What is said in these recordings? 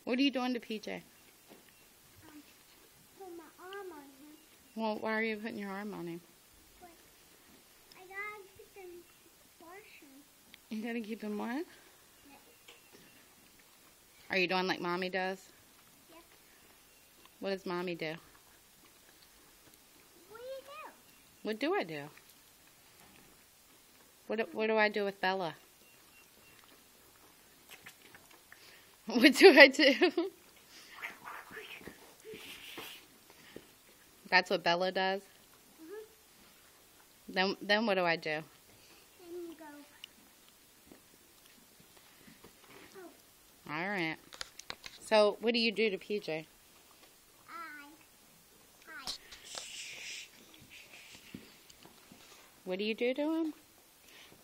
What are you doing to PJ? Put my arm on him. Well, why are you putting your arm on him? But I gotta keep him washing. You gotta keep him what? Are you doing like Mommy does? Yep. What does Mommy do? What do you do? What do I do? What do I do with Bella? What do I do? That's what Bella does? Then what do I do? Then you go. Oh. Alright. So, what do you do to PJ? What do you do to him?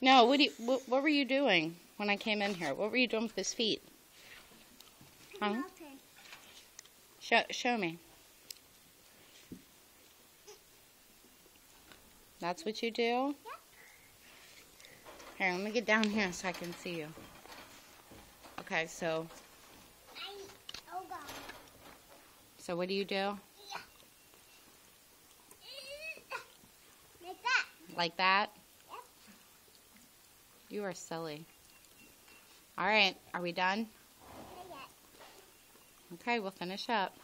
No, what were you doing when I came in here? What were you doing with his feet? Huh? Show me. That's what you do? Yep. Here, let me get down here so I can see you. Okay, so what do you do? Yeah. Like that. Like that? Yep. You are silly. Alright, are we done? Not yet. Okay, we'll finish up.